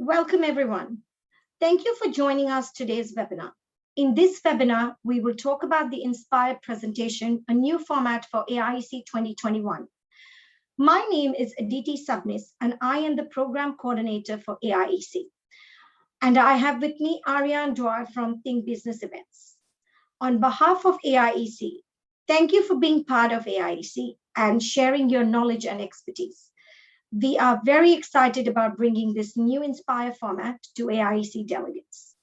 Welcome everyone. Thank you for joining us today's webinar. In this webinar, we will talk about the Inspire presentation, a new format for AIEC 2021. My name is Aditi Subnis, and I am the program coordinator for AIEC. And I have with me Ariane Dwyer from Think Business Events. On behalf of AIEC, thank you for being part of AIEC and sharing your knowledge and expertise. We are very excited about bringing this new Inspire format to AIEC delegates.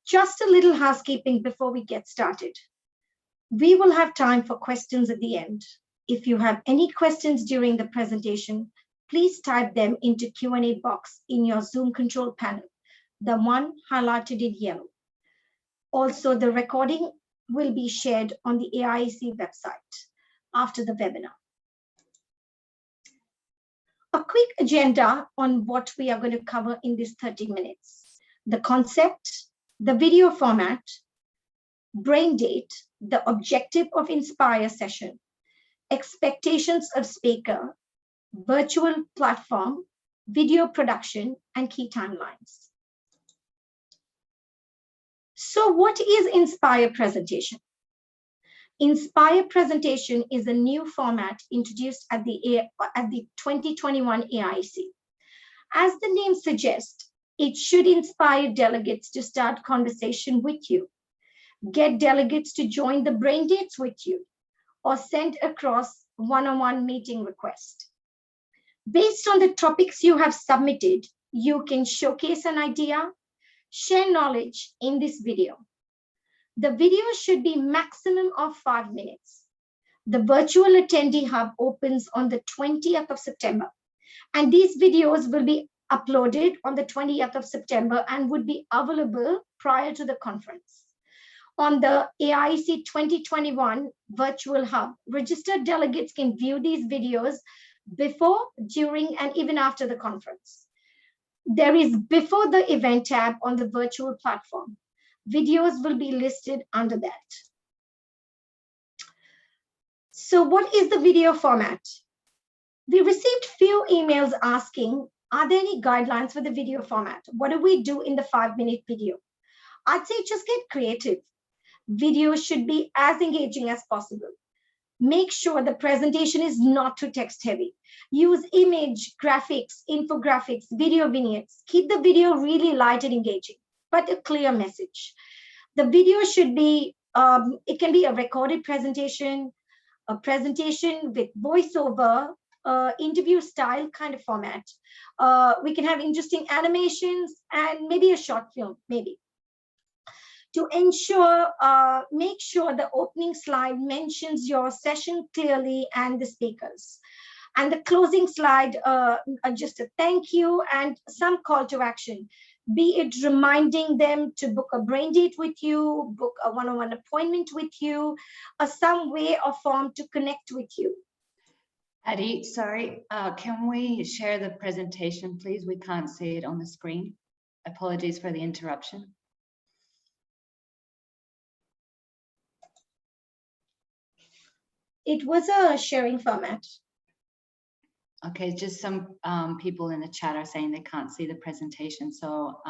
Just a little housekeeping before we get started. We will have time for questions at the end. If you have any questions during the presentation, please type them into Q&A box in your Zoom control panel, the one highlighted in yellow. Also, the recording will be shared on the AIEC website after the webinar. A quick agenda on what we are going to cover in this 30 minutes. The concept, the video format, brain date, the objective of Inspire session, expectations of speaker, virtual platform, video production, and key timelines. So what is Inspire presentation? Inspire presentation is a new format introduced at the 2021 AIEC. As the name suggests, it should inspire delegates to start conversation with you, get delegates to join the brain dates with you, or send across one-on-one meeting request. Based on the topics you have submitted, you can showcase an idea, share knowledge in this video. The video should be maximum of 5 minutes. The virtual attendee hub opens on the 20th of September, and these videos will be uploaded on the 20th of September and would be available prior to the conference. On the AIEC 2021 virtual hub, registered delegates can view these videos before, during, and even after the conference. There is before the event tab on the virtual platform. Videos will be listed under that. So what is the video format? We received few emails asking, are there any guidelines for the video format? What do we do in the 5-minute video? I'd say just get creative. Video should be as engaging as possible. Make sure the presentation is not too text heavy. Use image, graphics, infographics, video vignettes. Keep the video really light and engaging, but a clear message. The video should be, it can be a recorded presentation, a presentation with voiceover, interview style kind of format. We can have interesting animations and maybe a short film, maybe. To ensure, make sure the opening slide mentions your session clearly and the speakers. And the closing slide, just a thank you and some call to action. Be it reminding them to book a brain date with you, book a one-on-one appointment with you, or some way or form to connect with you. Adi, sorry, can we share the presentation, please? We can't see it on the screen. Apologies for the interruption. It was a sharing format. Okay, just some people in the chat are saying they can't see the presentation. So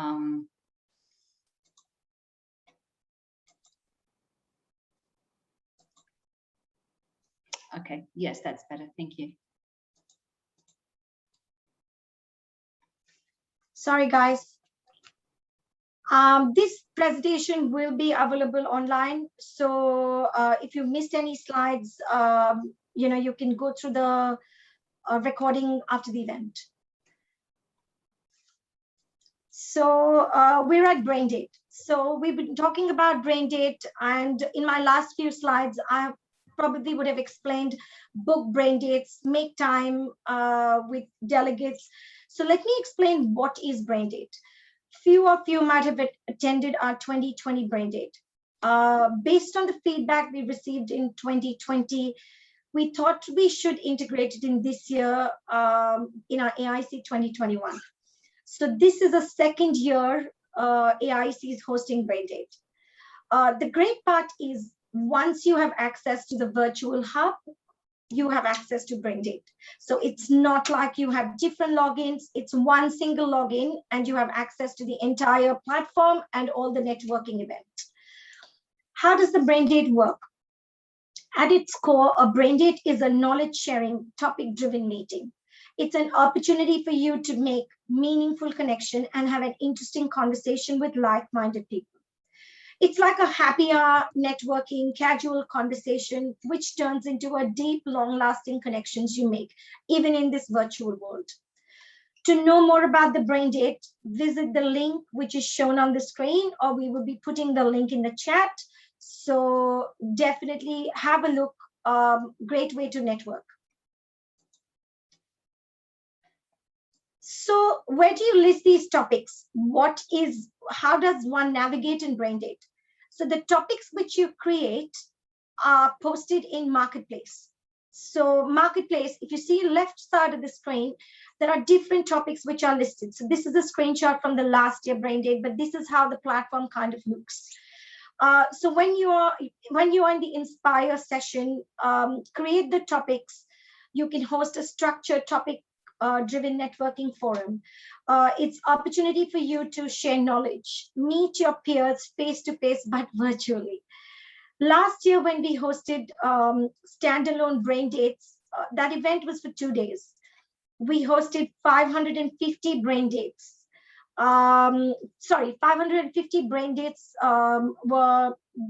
okay, yes, that's better. Thank you. Sorry, guys. This presentation will be available online. So if you missed any slides, you can go through the recording after the event. So we're at brain date. So we've been talking about brain date, and in my last few slides, I probably would have explained book brain dates, make time with delegates. So let me explain what is brain date. Few of you might have attended our 2020 brain date. Based on the feedback we received in 2020, we thought we should integrate it in this year in our AIEC 2021. So this is a second year AIEC is hosting brain date. The great part is once you have access to the virtual hub, you have access to Braindate. So it's not like you have different logins, it's one single login and you have access to the entire platform and all the networking events. How does the Braindate work? At its core, a Braindate is a knowledge sharing, topic driven meeting. It's an opportunity for you to make meaningful connection and have an interesting conversation with like-minded people. It's like a happy hour, networking, casual conversation, which turns into a deep, long-lasting connections you make, even in this virtual world. To know more about the Braindate, visit the link which is shown on the screen, or we will be putting the link in the chat. So definitely have a look, great way to network. So where do you list these topics? How does one navigate in Braindate? So the topics which you create are posted in Marketplace. So Marketplace, if you see left side of the screen, there are different topics which are listed. So this is a screenshot from the last year Braindate, but this is how the platform kind of looks. So when you are in the Inspire session, create the topics. You can host a structured topic driven networking forum. It's opportunity for you to share knowledge, meet your peers face to face, but virtually. Last year, when we hosted standalone Braindates, that event was for 2 days. We hosted 550 Braindates. 550 Braindates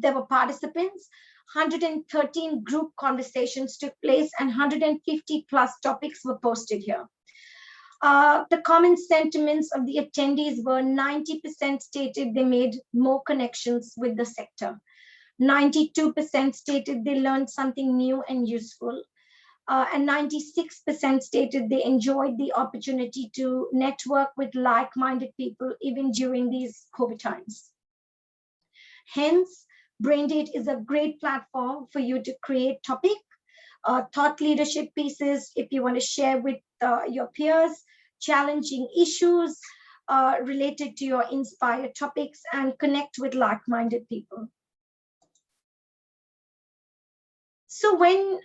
there were participants. 113 group conversations took place and 150 plus topics were posted here. The common sentiments of the attendees were 90% stated they made more connections with the sector. 92% stated they learned something new and useful. And 96% stated they enjoyed the opportunity to network with like-minded people even during these COVID times. Hence, Braindate is a great platform for you to create topic, thought leadership pieces if you want to share with your peers, challenging issues related to your Inspire topics, and connect with like-minded people. So when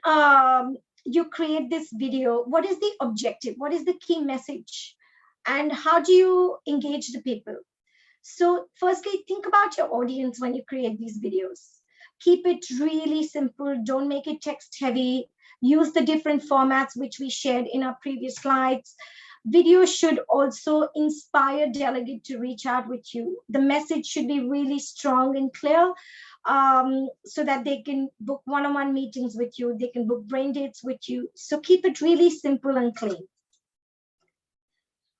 you create this video, what is the objective? What is the key message? And how do you engage the people? So firstly, think about your audience when you create these videos. Keep it really simple. Don't make it text heavy. Use the different formats which we shared in our previous slides. Videos should also inspire delegate to reach out with you. The message should be really strong and clear, so that they can book one-on-one meetings with you. They can book Braindates with you. So keep it really simple and clean.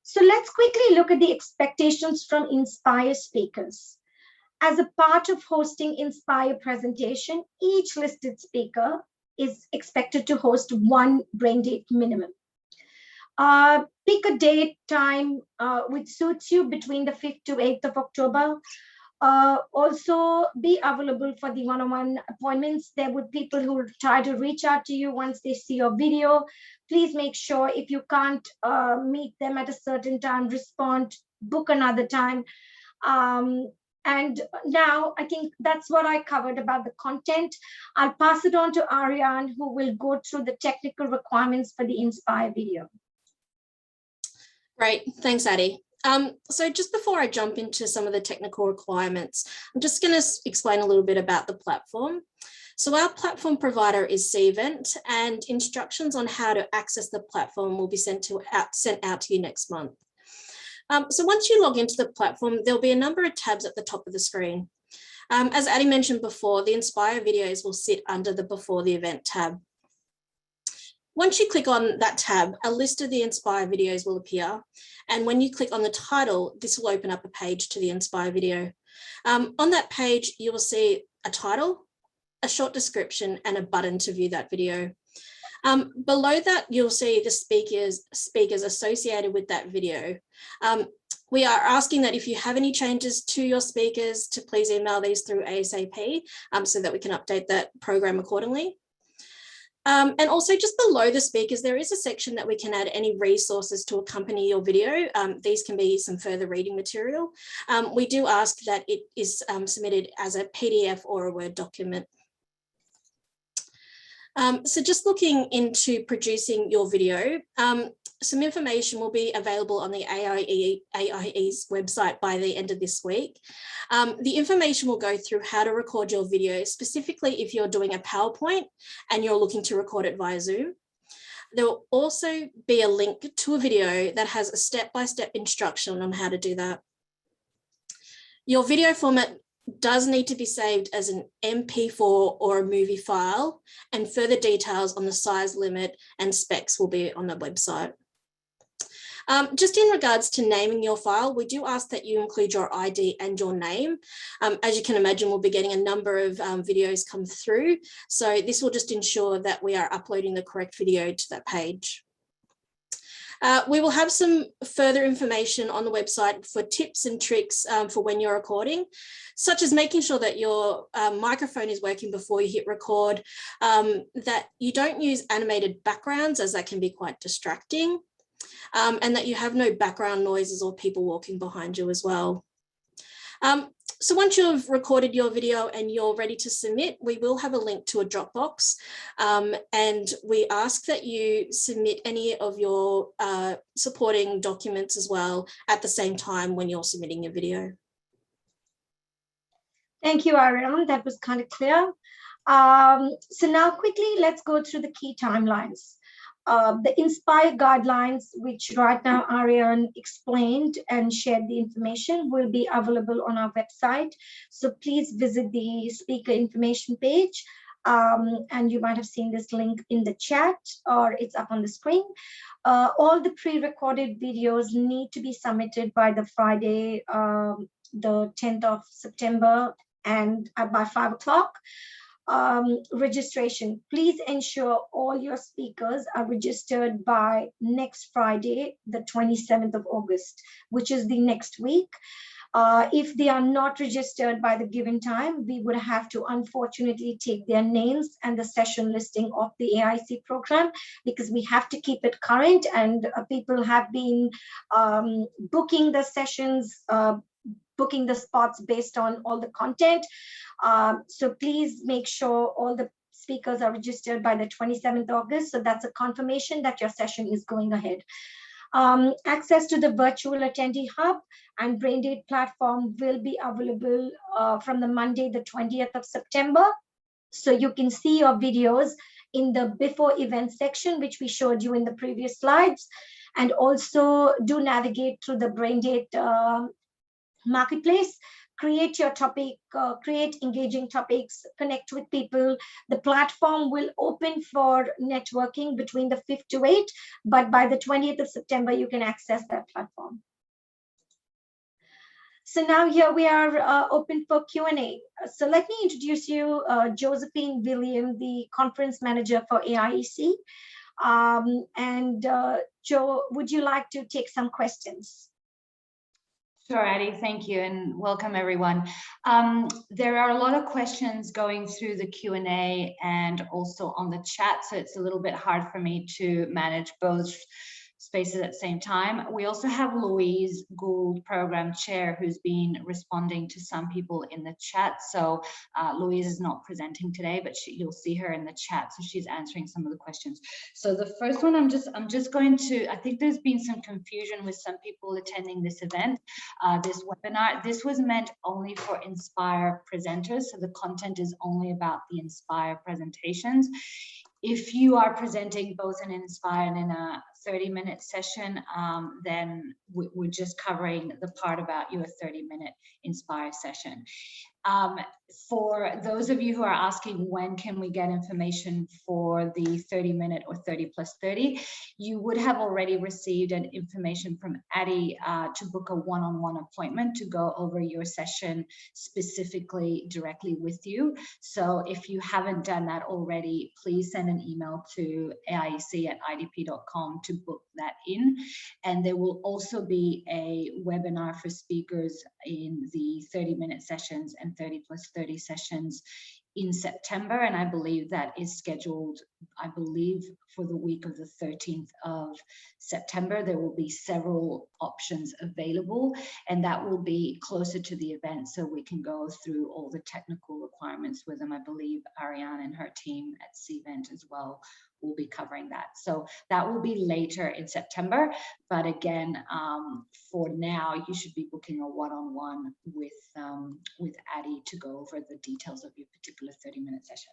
So let's quickly look at the expectations from Inspire speakers. As a part of hosting Inspire presentation, each listed speaker is expected to host one Braindate minimum. Pick a date, time which suits you between the 5th to 8th of October. Also be available for the one-on-one appointments. There would people who will try to reach out to you once they see your video. Please make sure if you can't meet them at a certain time, respond, book another time. And now I think that's what I covered about the content. I'll pass it on to Ariane, who will go through the technical requirements for the Inspire video. Great, thanks, Addie. So just before I jump into some of the technical requirements, I'm just going to explain a little bit about the platform. So our platform provider is Cvent, and instructions on how to access the platform will be sent out to you next month. So once you log into the platform, there'll be a number of tabs at the top of the screen. As Addie mentioned before, the Inspire videos will sit under the Before the Event tab. Once you click on that tab, a list of the Inspire videos will appear. And when you click on the title, this will open up a page to the Inspire video. On that page, you will see a title, a short description, and a button to view that video. Below that, you'll see the speakers associated with that video. We are asking that if you have any changes to your speakers to please email these through ASAP so that we can update that program accordingly. And also just below the speakers, there is a section that we can add any resources to accompany your video. These can be some further reading material. We do ask that it is submitted as a PDF or a Word document. So just looking into producing your video, some information will be available on the AIE's website by the end of this week. The information will go through how to record your video, specifically if you're doing a PowerPoint and you're looking to record it via Zoom. There will also be a link to a video that has a step-by-step instruction on how to do that. Your video format does need to be saved as an MP4 or a movie file, and further details on the size limit and specs will be on the website. Just in regards to naming your file, we do ask that you include your ID and your name. As you can imagine, we'll be getting a number of videos come through. So this will just ensure that we are uploading the correct video to that page. We will have some further information on the website for tips and tricks for when you're recording, such as making sure that your microphone is working before you hit record, that you don't use animated backgrounds as that can be quite distracting, and that you have no background noises or people walking behind you as well. So once you've recorded your video and you're ready to submit, we will have a link to a Dropbox, and we ask that you submit any of your supporting documents as well at the same time when you're submitting your video. Thank you, Ariane. That was kind of clear. So now quickly, let's go through the key timelines. The Inspire guidelines, which right now Ariane explained and shared the information, will be available on our website. So please visit the speaker information page, and you might have seen this link in the chat or it's up on the screen. All the pre-recorded videos need to be submitted by the Friday, the 10th of September, and by 5 o'clock. Registration, please ensure all your speakers are registered by next Friday, the 27th of August, which is the next week. If they are not registered by the given time, we would have to unfortunately take their names and the session listing of the AIC program, because we have to keep it current, and people have been booking the sessions, booking the spots based on all the content. So please make sure all the speakers are registered by the 27th August. So that's a confirmation that your session is going ahead. Access to the virtual attendee hub and Braindate platform will be available from the Monday, the 20th of September. So you can see your videos in the before event section, which we showed you in the previous slides, and also do navigate through the Braindate marketplace, create your topic, create engaging topics, connect with people. The platform will open for networking between the 5th to 8th, but by the 20th of September, you can access that platform. So now here we are open for Q&A. So let me introduce you Josephine William, the conference manager for AIEC. Jo, would you like to take some questions? Sure, Addie, thank you, and welcome everyone. There are a lot of questions going through the Q&A and also on the chat, so it's a little bit hard for me to manage both spaces at the same time. We also have Louise Gould, program chair, who's been responding to some people in the chat. So Louise is not presenting today, but you'll see her in the chat. So she's answering some of the questions. So the first one, I'm just going to, I think there's been some confusion with some people attending this event, this webinar. This was meant only for Inspire presenters. So the content is only about the Inspire presentations. If you are presenting both in Inspire and in a 30-minute session, then we're just covering the part about your 30-minute Inspire session. For those of you who are asking when can we get information for the 30-minute or 30+30, you would have already received an information from Addie to book a one-on-one appointment to go over your session specifically directly with you. So if you haven't done that already, please send an email to aiec@idp.com to book that in. And there will also be a webinar for speakers in the 30-minute sessions and 30+30 sessions in September, and I believe that is scheduled, I believe, for the week of the 13th of September. There will be several options available, and that will be closer to the event, so we can go through all the technical requirements with them. I believe Ariane and her team at Cvent as well will be covering that. So that will be later in September. But again, for now, you should be booking a one-on-one with Addie to go over the details of your particular 30-minute session.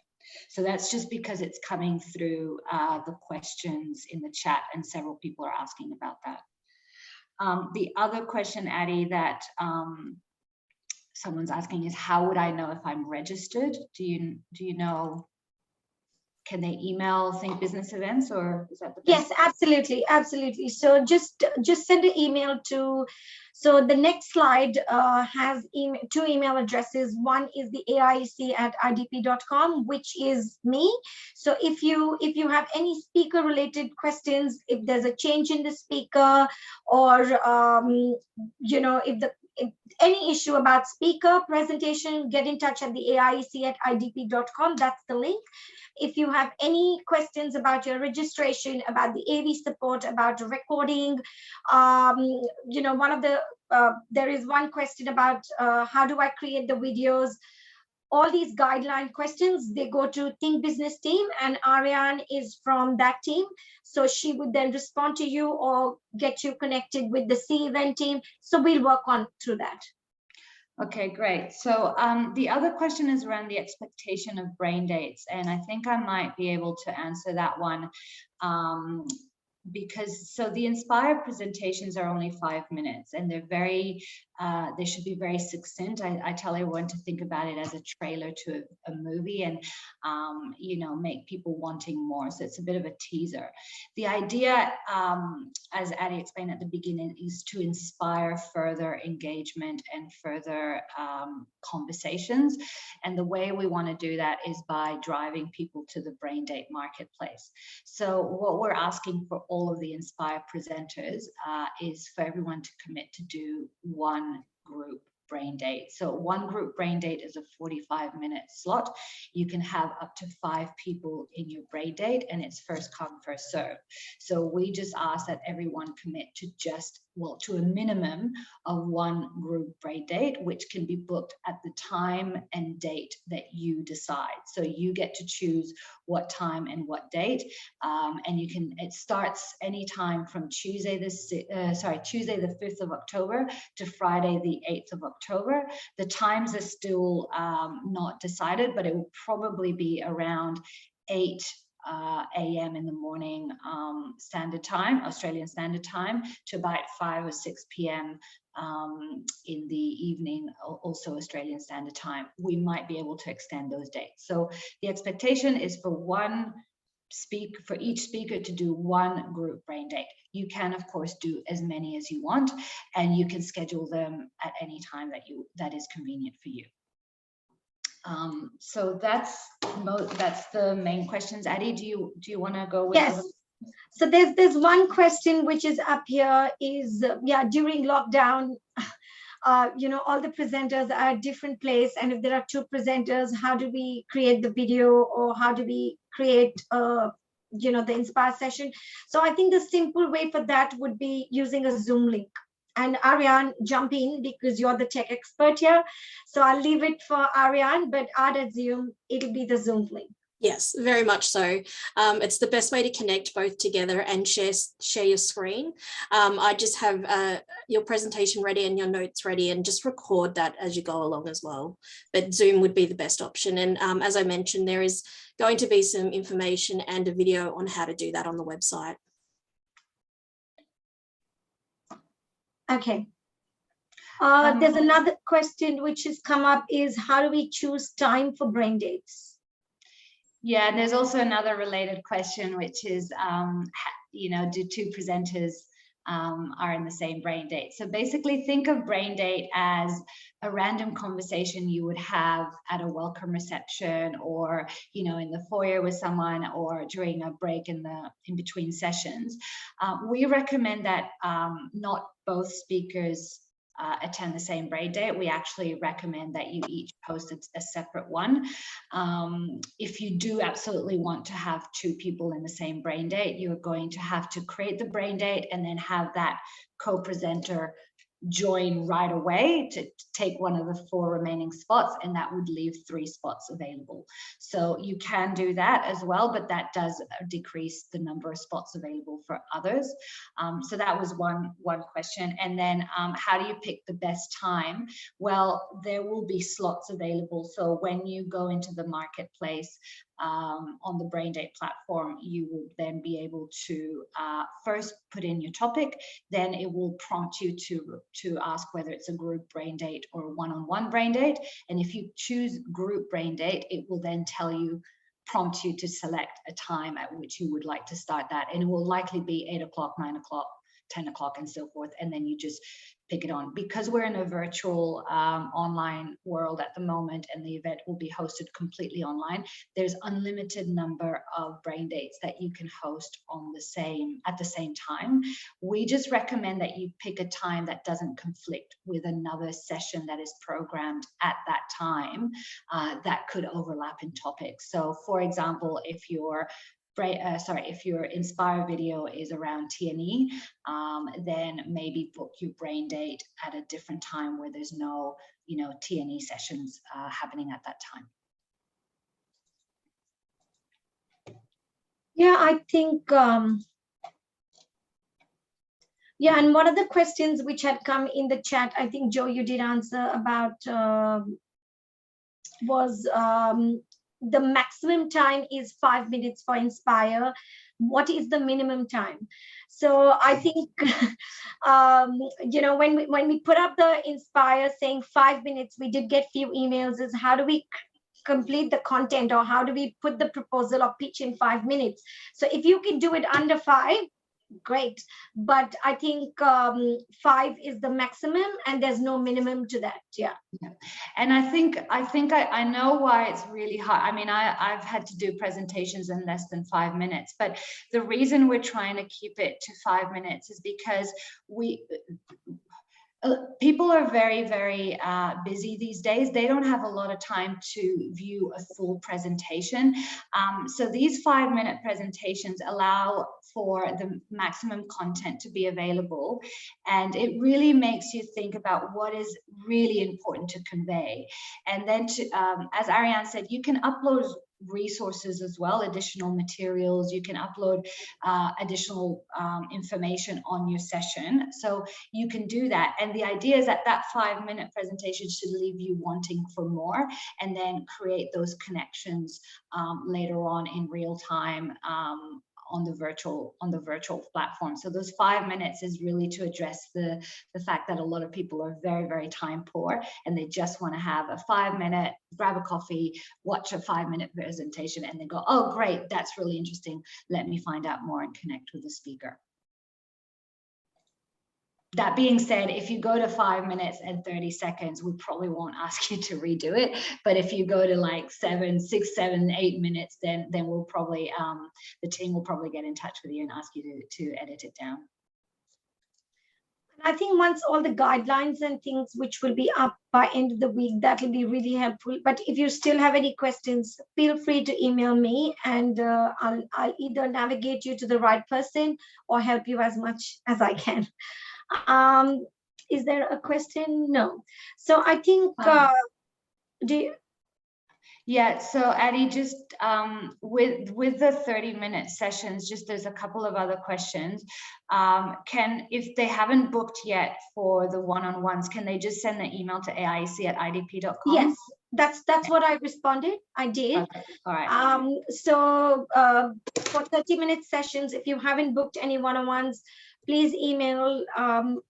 So that's just because it's coming through the questions in the chat, and several people are asking about that. The other question, Addie, that someone's asking is, how would I know if I'm registered? Do you know? Can they email Think Business Events, or is that the best? Yes, absolutely, absolutely. So just send an email to. So the next slide has two email addresses. One is the AIEC@idp.com, which is me. So if you have any speaker related questions, if there's a change in the speaker, or if any issue about speaker presentation, get in touch at the AIEC@idp.com. That's the link. If you have any questions about your registration, about the AV support, about recording, one of the, there is one question about how do I create the videos? All these guideline questions, they go to Think Business team, and Ariane is from that team. So she would then respond to you or get you connected with the Cvent team. So we'll work on through that. Okay, great. So the other question is around the expectation of brain dates, and I think I might be able to answer that one. Because so the Inspire presentations are only 5 minutes, and they're very they should be very succinct. I tell everyone to think about it as a trailer to a movie, and make people wanting more. So it's a bit of a teaser. The idea, as Addie explained at the beginning, is to inspire further engagement and further conversations. And the way we want to do that is by driving people to the brain date marketplace. So what we're asking for all of the Inspire presenters is for everyone to commit to do one group brain date. So one group brain date is a 45-minute slot. You can have up to 5 people in your brain date, and it's first come, first serve. So we just ask that everyone commit to to a minimum of one group brain date, which can be booked at the time and date that you decide. So you get to choose what time and what date, and it starts anytime from Tuesday the 5th of October to Friday the 8th of October. The times are still not decided, but it will probably be around 8 a.m. in the morning standard time, Australian Standard Time, to about 5 or 6 p.m. In the evening, also Australian Standard Time. We might be able to extend those dates. So the expectation is for each speaker to do one group brain date. You can, of course, do as many as you want, and you can schedule them at any time that is convenient for you. So that's the main questions. Addie, do you want to go with? Yes. So there's one question which is up here is during lockdown, all the presenters are at different place, and if there are 2 presenters, how do we create the video, or how do we create the Inspire session? So I think the simple way for that would be using a Zoom link. And Ariane, jump in because you're the tech expert here. So I'll leave it for Ariane, but at Zoom, it'll be the Zoom link. Yes, very much so. It's the best way to connect both together and share your screen. I just have your presentation ready and your notes ready, and just record that as you go along as well. But Zoom would be the best option. And as I mentioned, there is going to be some information and a video on how to do that on the website. Okay. There's another question which has come up is, how do we choose time for brain dates? Yeah, and there's also another related question, which is, do 2 presenters are in the same brain date? So basically think of brain date as a random conversation you would have at a welcome reception, or in the foyer with someone, or during a break in between sessions. We recommend that not both speakers attend the same brain date, we actually recommend that you each post a separate one. If you do absolutely want to have 2 people in the same brain date, you're going to have to create the brain date and then have that co-presenter join right away to take one of the 4 remaining spots, and that would leave 3 spots available. So you can do that as well, but that does decrease the number of spots available for others. So that was one question. And then how do you pick the best time? Well, there will be slots available. So when you go into the marketplace on the BrainDate platform, you will then be able to first put in your topic, then it will prompt you to ask whether it's a group brain date or a one-on-one brain date. And if you choose group brain date, it will then prompt you to select a time at which you would like to start that. And it will likely be 8 o'clock, 9 o'clock, 10 o'clock and so forth. And then you just pick it on. Because we're in a virtual online world at the moment, and the event will be hosted completely online, there's unlimited number of brain dates that you can host at the same time. We just recommend that you pick a time that doesn't conflict with another session that is programmed at that time that could overlap in topics. So for example, if your Inspire video is around TNE, then maybe book your brain date at a different time where there's no, TNE sessions happening at that time. Yeah, I think, and one of the questions which had come in the chat, I think, Joe, you did answer about, was the maximum time is 5 minutes for Inspire. What is the minimum time? So I think, when we put up the Inspire saying 5 minutes, we did get few emails is how do we complete the content, or how do we put the proposal or pitch in 5 minutes? So if you can do it under 5, great. But I think 5 is the maximum, and there's no minimum to that. Yeah. And I think I know why it's really hard. I mean, I've had to do presentations in less than 5 minutes, but the reason we're trying to keep it to 5 minutes is because people are very, very busy these days. They don't have a lot of time to view a full presentation. So these 5-minute presentations allow for the maximum content to be available. And it really makes you think about what is really important to convey. And then, as Ariane said, you can upload resources as well, additional materials. You can upload additional information on your session. So you can do that. And the idea is that 5-minute presentation should leave you wanting for more, and then create those connections later on in real time on the virtual platform. So those 5 minutes is really to address the fact that a lot of people are very, very time poor, and they just want to have a 5-minute, grab a coffee, watch a 5-minute presentation, and then go, oh, great, that's really interesting. Let me find out more and connect with the speaker. That being said, if you go to 5 minutes and 30 seconds, we probably won't ask you to redo it. But if you go to like 6, 7, 8 minutes, then we'll probably, the team will probably get in touch with you and ask you to edit it down. I think once all the guidelines and things which will be up by end of the week, that will be really helpful. But if you still have any questions, feel free to email me, and I'll either navigate you to the right person or help you as much as I can. Is there a question? No. So I think, Yeah, so Addie, just with the 30-minute sessions, just there's a couple of other questions. If they haven't booked yet for the one-on-ones, can they just send the email to aiec@idp.com? Yes, that's what I responded. I did. Okay. All right. So for 30-minute sessions, if you haven't booked any one-on-ones, please email.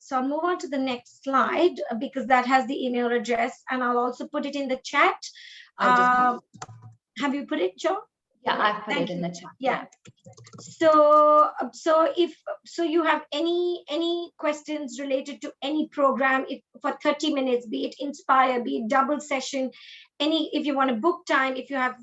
So I'll move on to the next slide because that has the email address, and I'll also put it in the chat. Have you put it, Joe? Yeah, I've put it in the chat. Yeah. So if you have any questions related to any program, if for 30 minutes, be it Inspire, be it double session, if you want to book time, if you have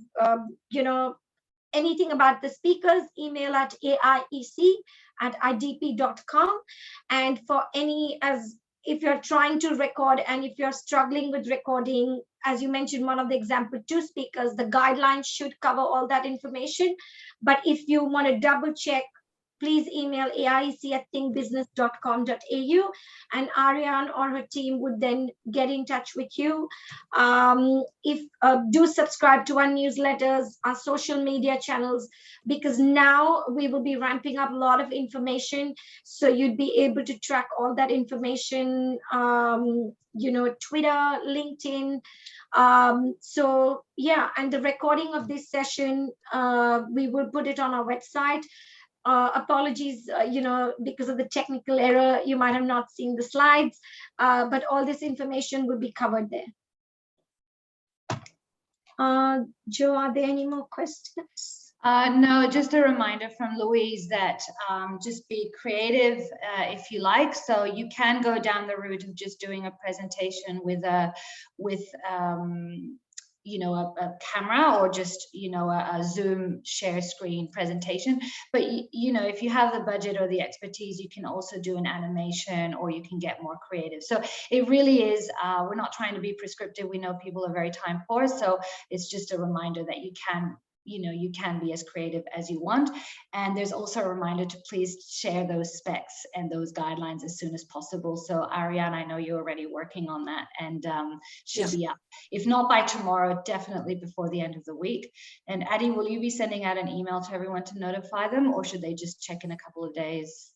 anything about the speakers, email at aiec@idp.com. And for any, as if you're trying to record and if you're struggling with recording, as you mentioned, one of the example 2 speakers, the guidelines should cover all that information. But if you want to double check, please email aiec@thinkbusiness.com.au, and Ariane or her team would then get in touch with you. Do subscribe to our newsletters, our social media channels, because now we will be ramping up a lot of information. So you'd be able to track all that information, Twitter, LinkedIn. So yeah, and the recording of this session, we will put it on our website. Apologies, because of the technical error, you might have not seen the slides, but all this information will be covered there. Joe, are there any more questions? No, just a reminder from Louise that just be creative if you like. So you can go down the route of just doing a presentation with a camera, or just a Zoom share screen presentation. But if you have the budget or the expertise, you can also do an animation, or you can get more creative. So it really is, we're not trying to be prescriptive. We know people are very time poor, so it's just a reminder that you can be as creative as you want. And there's also a reminder to please share those specs and those guidelines as soon as possible. So Ariane, I know you're already working on that, and should be up. If not by tomorrow, definitely before the end of the week. And Addie, will you be sending out an email to everyone to notify them, or should they just check in a couple of days?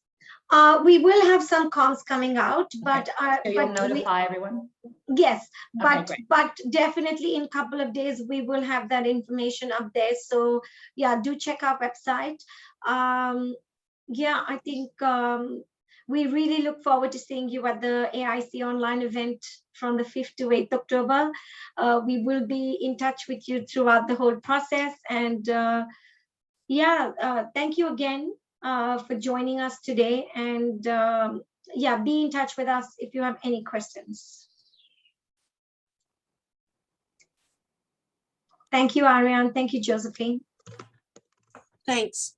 We will have some comms coming out, but so you'll notify everyone? Yes, Okay, but definitely in a couple of days we will have that information up there. So yeah, do check our website. I think we really look forward to seeing you at the AIC online event from the 5th to 8th October. We will be in touch with you throughout the whole process. And thank you again for joining us today. And be in touch with us if you have any questions. Thank you, Ariane. Thank you, Josephine. Thanks.